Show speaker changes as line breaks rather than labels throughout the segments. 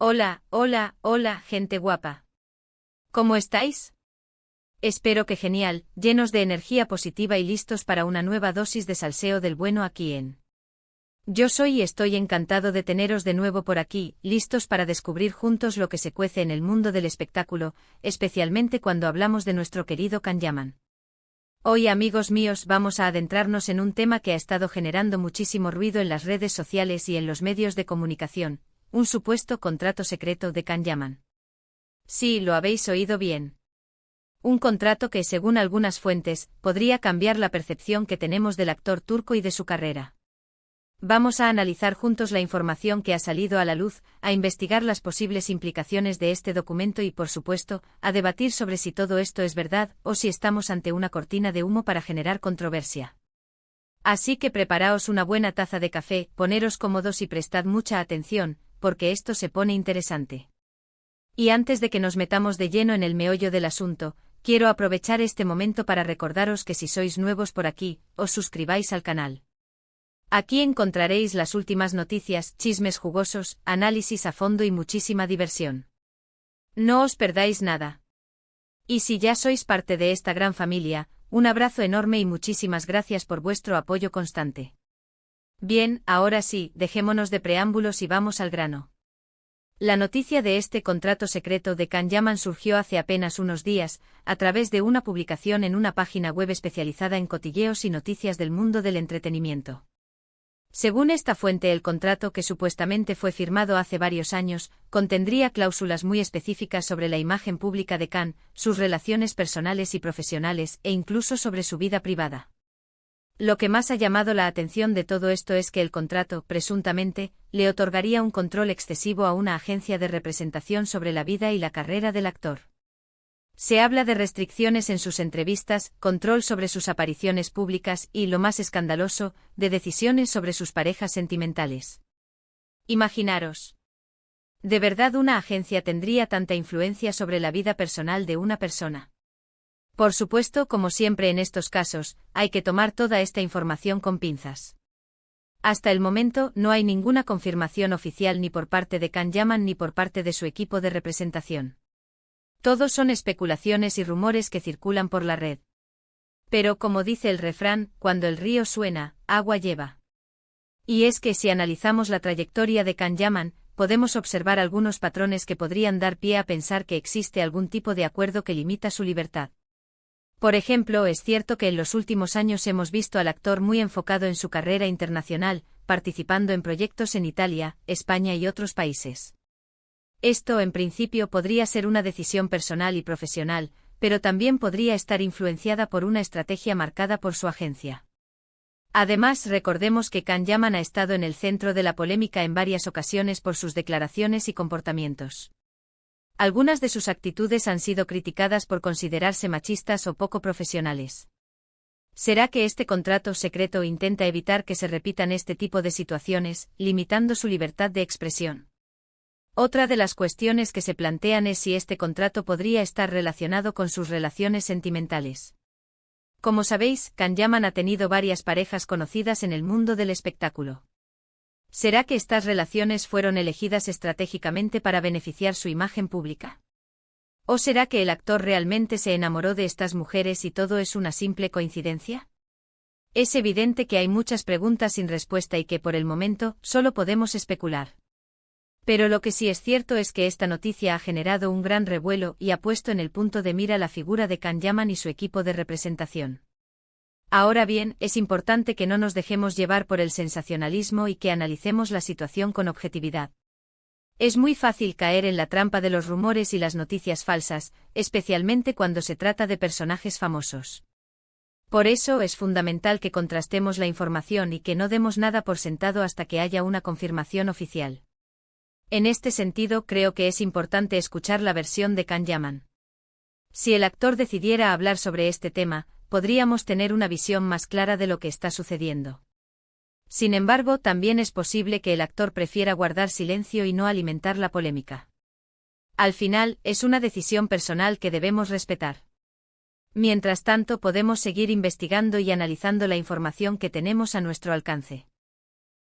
Hola, hola, hola, gente guapa. ¿Cómo estáis? Espero que genial, llenos de energía positiva y listos para una nueva dosis de salseo del bueno aquí en. Yo soy y estoy encantado de teneros de nuevo por aquí, listos para descubrir juntos lo que se cuece en el mundo del espectáculo, especialmente cuando hablamos de nuestro querido Can Yaman. Hoy, amigos míos, vamos a adentrarnos en un tema que ha estado generando muchísimo ruido en las redes sociales y en los medios de comunicación, un supuesto contrato secreto de Can Yaman. Sí, lo habéis oído bien. Un contrato que, según algunas fuentes, podría cambiar la percepción que tenemos del actor turco y de su carrera. Vamos a analizar juntos la información que ha salido a la luz, a investigar las posibles implicaciones de este documento y, por supuesto, a debatir sobre si todo esto es verdad o si estamos ante una cortina de humo para generar controversia. Así que preparaos una buena taza de café, poneros cómodos y prestad mucha atención, porque esto se pone interesante. Y antes de que nos metamos de lleno en el meollo del asunto, quiero aprovechar este momento para recordaros que si sois nuevos por aquí, os suscribáis al canal. Aquí encontraréis las últimas noticias, chismes jugosos, análisis a fondo y muchísima diversión. No os perdáis nada. Y si ya sois parte de esta gran familia, un abrazo enorme y muchísimas gracias por vuestro apoyo constante. Bien, ahora sí, dejémonos de preámbulos y vamos al grano. La noticia de este contrato secreto de Can Yaman surgió hace apenas unos días, a través de una publicación en una página web especializada en cotilleos y noticias del mundo del entretenimiento. Según esta fuente, el contrato, que supuestamente fue firmado hace varios años, contendría cláusulas muy específicas sobre la imagen pública de Can, sus relaciones personales y profesionales, e incluso sobre su vida privada. Lo que más ha llamado la atención de todo esto es que el contrato, presuntamente, le otorgaría un control excesivo a una agencia de representación sobre la vida y la carrera del actor. Se habla de restricciones en sus entrevistas, control sobre sus apariciones públicas y, lo más escandaloso, de decisiones sobre sus parejas sentimentales. Imaginaros. ¿De verdad una agencia tendría tanta influencia sobre la vida personal de una persona? Por supuesto, como siempre en estos casos, hay que tomar toda esta información con pinzas. Hasta el momento, no hay ninguna confirmación oficial ni por parte de Can Yaman ni por parte de su equipo de representación. Todos son especulaciones y rumores que circulan por la red. Pero, como dice el refrán, cuando el río suena, agua lleva. Y es que si analizamos la trayectoria de Can Yaman, podemos observar algunos patrones que podrían dar pie a pensar que existe algún tipo de acuerdo que limita su libertad. Por ejemplo, es cierto que en los últimos años hemos visto al actor muy enfocado en su carrera internacional, participando en proyectos en Italia, España y otros países. Esto, en principio, podría ser una decisión personal y profesional, pero también podría estar influenciada por una estrategia marcada por su agencia. Además, recordemos que Can Yaman ha estado en el centro de la polémica en varias ocasiones por sus declaraciones y comportamientos. Algunas de sus actitudes han sido criticadas por considerarse machistas o poco profesionales. ¿Será que este contrato secreto intenta evitar que se repitan este tipo de situaciones, limitando su libertad de expresión? Otra de las cuestiones que se plantean es si este contrato podría estar relacionado con sus relaciones sentimentales. Como sabéis, Can Yaman ha tenido varias parejas conocidas en el mundo del espectáculo. ¿Será que estas relaciones fueron elegidas estratégicamente para beneficiar su imagen pública? ¿O será que el actor realmente se enamoró de estas mujeres y todo es una simple coincidencia? Es evidente que hay muchas preguntas sin respuesta y que por el momento solo podemos especular. Pero lo que sí es cierto es que esta noticia ha generado un gran revuelo y ha puesto en el punto de mira la figura de Can Yaman y su equipo de representación. Ahora bien, es importante que no nos dejemos llevar por el sensacionalismo y que analicemos la situación con objetividad. Es muy fácil caer en la trampa de los rumores y las noticias falsas, especialmente cuando se trata de personajes famosos. Por eso es fundamental que contrastemos la información y que no demos nada por sentado hasta que haya una confirmación oficial. En este sentido, creo que es importante escuchar la versión de Can Yaman. Si el actor decidiera hablar sobre este tema, podríamos tener una visión más clara de lo que está sucediendo. Sin embargo, también es posible que el actor prefiera guardar silencio y no alimentar la polémica. Al final, es una decisión personal que debemos respetar. Mientras tanto, podemos seguir investigando y analizando la información que tenemos a nuestro alcance.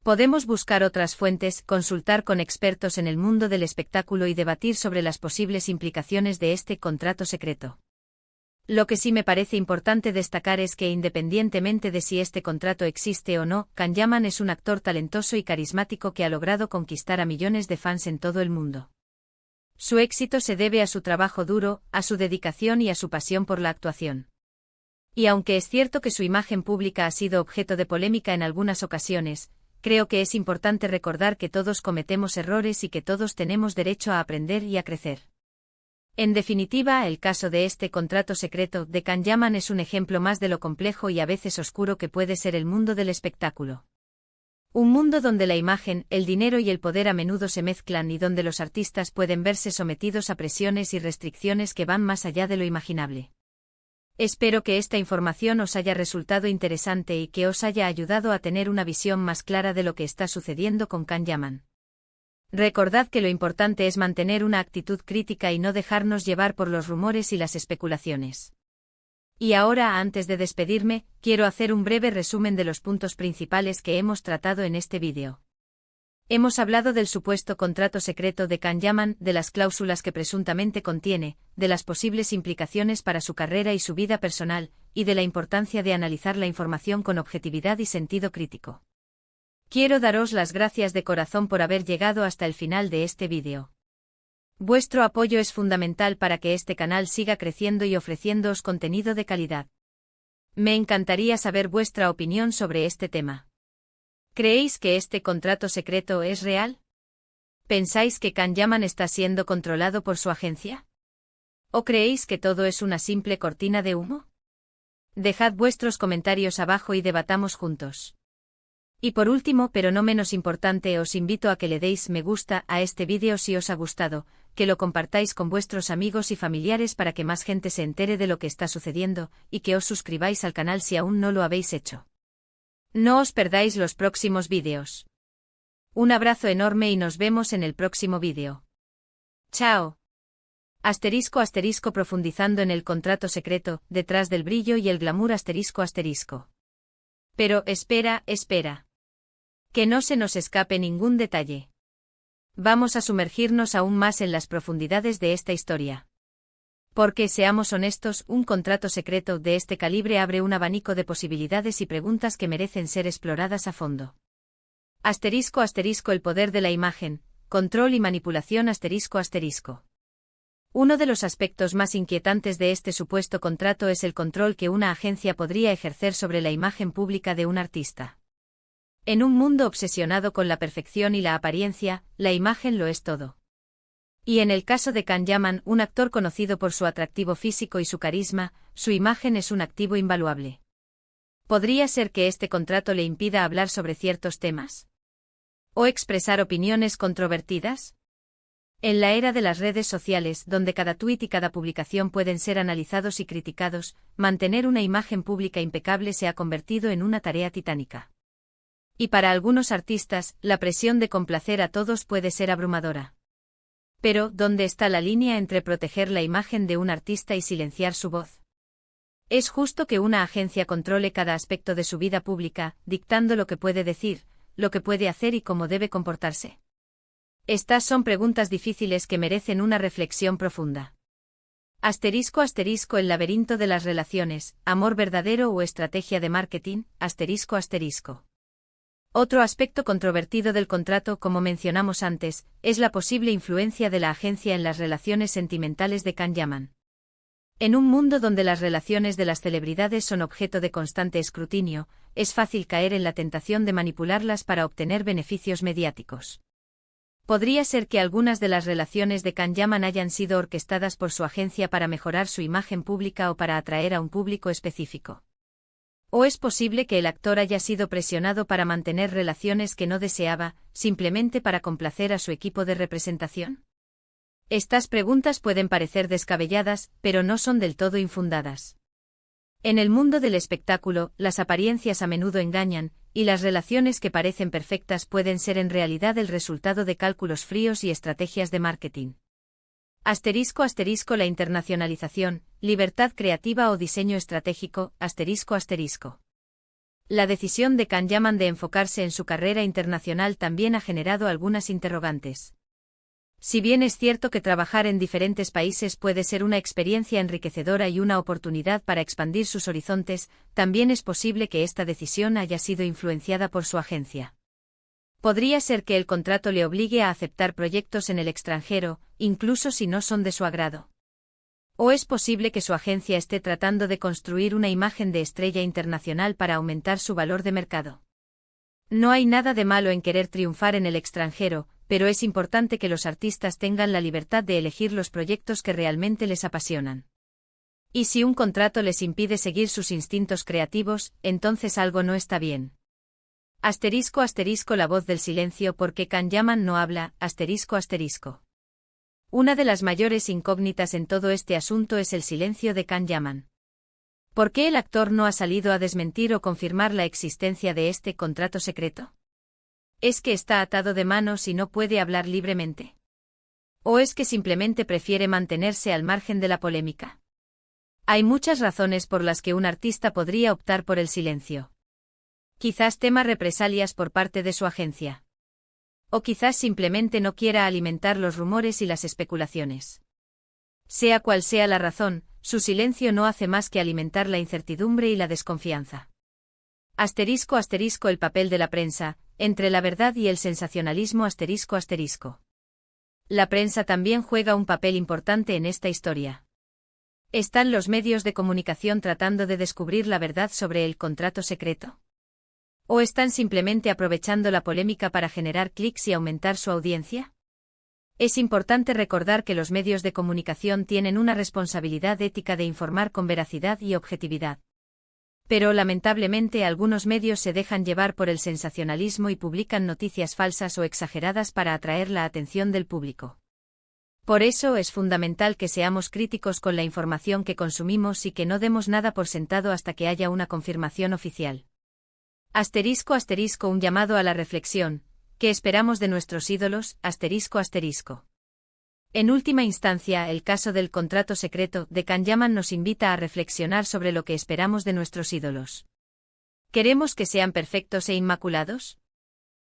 Podemos buscar otras fuentes, consultar con expertos en el mundo del espectáculo y debatir sobre las posibles implicaciones de este contrato secreto. Lo que sí me parece importante destacar es que independientemente de si este contrato existe o no, Can Yaman es un actor talentoso y carismático que ha logrado conquistar a millones de fans en todo el mundo. Su éxito se debe a su trabajo duro, a su dedicación y a su pasión por la actuación. Y aunque es cierto que su imagen pública ha sido objeto de polémica en algunas ocasiones, creo que es importante recordar que todos cometemos errores y que todos tenemos derecho a aprender y a crecer. En definitiva, el caso de este contrato secreto de Can Yaman es un ejemplo más de lo complejo y a veces oscuro que puede ser el mundo del espectáculo. Un mundo donde la imagen, el dinero y el poder a menudo se mezclan y donde los artistas pueden verse sometidos a presiones y restricciones que van más allá de lo imaginable. Espero que esta información os haya resultado interesante y que os haya ayudado a tener una visión más clara de lo que está sucediendo con Can Yaman. Recordad que lo importante es mantener una actitud crítica y no dejarnos llevar por los rumores y las especulaciones. Y ahora, antes de despedirme, quiero hacer un breve resumen de los puntos principales que hemos tratado en este vídeo. Hemos hablado del supuesto contrato secreto de Can Yaman, de las cláusulas que presuntamente contiene, de las posibles implicaciones para su carrera y su vida personal, y de la importancia de analizar la información con objetividad y sentido crítico. Quiero daros las gracias de corazón por haber llegado hasta el final de este vídeo. Vuestro apoyo es fundamental para que este canal siga creciendo y ofreciéndoos contenido de calidad. Me encantaría saber vuestra opinión sobre este tema. ¿Creéis que este contrato secreto es real? ¿Pensáis que Can Yaman está siendo controlado por su agencia? ¿O creéis que todo es una simple cortina de humo? Dejad vuestros comentarios abajo y debatamos juntos. Y por último, pero no menos importante, os invito a que le deis me gusta a este vídeo si os ha gustado, que lo compartáis con vuestros amigos y familiares para que más gente se entere de lo que está sucediendo, y que os suscribáis al canal si aún no lo habéis hecho. No os perdáis los próximos vídeos. Un abrazo enorme y nos vemos en el próximo vídeo. ¡Chao! *** profundizando en el contrato secreto, detrás del brillo y el glamour ***. Pero espera. Que no se nos escape ningún detalle. Vamos a sumergirnos aún más en las profundidades de esta historia. Porque, seamos honestos, un contrato secreto de este calibre abre un abanico de posibilidades y preguntas que merecen ser exploradas a fondo. *** El poder de la imagen, control y manipulación ***. Uno de los aspectos más inquietantes de este supuesto contrato es el control que una agencia podría ejercer sobre la imagen pública de un artista. En un mundo obsesionado con la perfección y la apariencia, la imagen lo es todo. Y en el caso de Can Yaman, un actor conocido por su atractivo físico y su carisma, su imagen es un activo invaluable. ¿Podría ser que este contrato le impida hablar sobre ciertos temas? ¿O expresar opiniones controvertidas? En la era de las redes sociales, donde cada tuit y cada publicación pueden ser analizados y criticados, mantener una imagen pública impecable se ha convertido en una tarea titánica. Y para algunos artistas, la presión de complacer a todos puede ser abrumadora. Pero, ¿dónde está la línea entre proteger la imagen de un artista y silenciar su voz? ¿Es justo que una agencia controle cada aspecto de su vida pública, dictando lo que puede decir, lo que puede hacer y cómo debe comportarse? Estas son preguntas difíciles que merecen una reflexión profunda. *** El laberinto de las relaciones, amor verdadero o estrategia de marketing, ***. Otro aspecto controvertido del contrato, como mencionamos antes, es la posible influencia de la agencia en las relaciones sentimentales de Can Yaman. En un mundo donde las relaciones de las celebridades son objeto de constante escrutinio, es fácil caer en la tentación de manipularlas para obtener beneficios mediáticos. Podría ser que algunas de las relaciones de Can Yaman hayan sido orquestadas por su agencia para mejorar su imagen pública o para atraer a un público específico. ¿O es posible que el actor haya sido presionado para mantener relaciones que no deseaba, simplemente para complacer a su equipo de representación? Estas preguntas pueden parecer descabelladas, pero no son del todo infundadas. En el mundo del espectáculo, las apariencias a menudo engañan, y las relaciones que parecen perfectas pueden ser en realidad el resultado de cálculos fríos y estrategias de marketing. *** La internacionalización, libertad creativa o diseño estratégico, ***. La decisión de Can Yaman de enfocarse en su carrera internacional también ha generado algunas interrogantes. Si bien es cierto que trabajar en diferentes países puede ser una experiencia enriquecedora y una oportunidad para expandir sus horizontes, también es posible que esta decisión haya sido influenciada por su agencia. Podría ser que el contrato le obligue a aceptar proyectos en el extranjero, incluso si no son de su agrado. O es posible que su agencia esté tratando de construir una imagen de estrella internacional para aumentar su valor de mercado. No hay nada de malo en querer triunfar en el extranjero, pero es importante que los artistas tengan la libertad de elegir los proyectos que realmente les apasionan. Y si un contrato les impide seguir sus instintos creativos, entonces algo no está bien. *** La voz del silencio porque Can Yaman no habla, ***. Una de las mayores incógnitas en todo este asunto es el silencio de Can Yaman. ¿Por qué el actor no ha salido a desmentir o confirmar la existencia de este contrato secreto? ¿Es que está atado de manos y no puede hablar libremente? ¿O es que simplemente prefiere mantenerse al margen de la polémica? Hay muchas razones por las que un artista podría optar por el silencio. Quizás tema represalias por parte de su agencia. O quizás simplemente no quiera alimentar los rumores y las especulaciones. Sea cual sea la razón, su silencio no hace más que alimentar la incertidumbre y la desconfianza. *** El papel de la prensa, entre la verdad y el sensacionalismo ***. La prensa también juega un papel importante en esta historia. ¿Están los medios de comunicación tratando de descubrir la verdad sobre el contrato secreto? ¿O están simplemente aprovechando la polémica para generar clics y aumentar su audiencia? Es importante recordar que los medios de comunicación tienen una responsabilidad ética de informar con veracidad y objetividad. Pero lamentablemente algunos medios se dejan llevar por el sensacionalismo y publican noticias falsas o exageradas para atraer la atención del público. Por eso es fundamental que seamos críticos con la información que consumimos y que no demos nada por sentado hasta que haya una confirmación oficial. *** Un llamado a la reflexión. ¿Qué esperamos de nuestros ídolos? ***. En última instancia, el caso del contrato secreto de Can Yaman nos invita a reflexionar sobre lo que esperamos de nuestros ídolos. ¿Queremos que sean perfectos e inmaculados?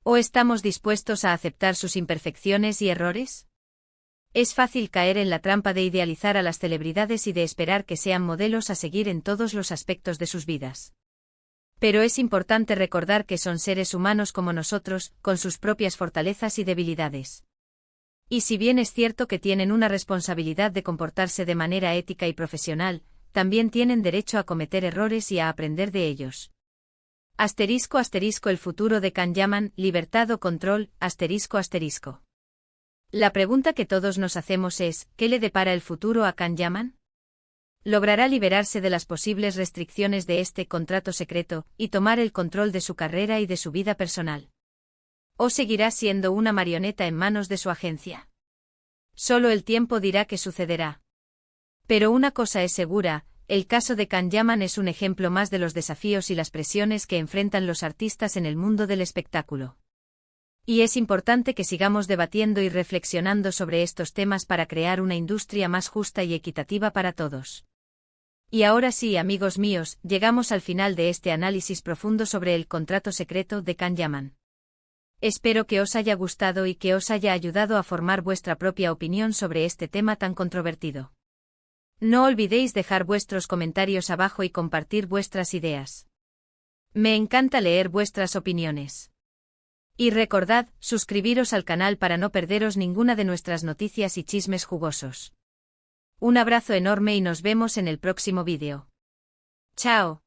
¿O estamos dispuestos a aceptar sus imperfecciones y errores? Es fácil caer en la trampa de idealizar a las celebridades y de esperar que sean modelos a seguir en todos los aspectos de sus vidas. Pero es importante recordar que son seres humanos como nosotros, con sus propias fortalezas y debilidades. Y si bien es cierto que tienen una responsabilidad de comportarse de manera ética y profesional, también tienen derecho a cometer errores y a aprender de ellos. *** El futuro de Can Yaman, libertad o control, ***. La pregunta que todos nos hacemos es, ¿qué le depara el futuro a Can Yaman? ¿Logrará liberarse de las posibles restricciones de este contrato secreto y tomar el control de su carrera y de su vida personal? ¿O seguirá siendo una marioneta en manos de su agencia? Solo el tiempo dirá qué sucederá. Pero una cosa es segura, el caso de Can Yaman es un ejemplo más de los desafíos y las presiones que enfrentan los artistas en el mundo del espectáculo. Y es importante que sigamos debatiendo y reflexionando sobre estos temas para crear una industria más justa y equitativa para todos. Y ahora sí, amigos míos, llegamos al final de este análisis profundo sobre el contrato secreto de Can Yaman. Espero que os haya gustado y que os haya ayudado a formar vuestra propia opinión sobre este tema tan controvertido. No olvidéis dejar vuestros comentarios abajo y compartir vuestras ideas. Me encanta leer vuestras opiniones. Y recordad, suscribiros al canal para no perderos ninguna de nuestras noticias y chismes jugosos. Un abrazo enorme y nos vemos en el próximo vídeo. ¡Chao!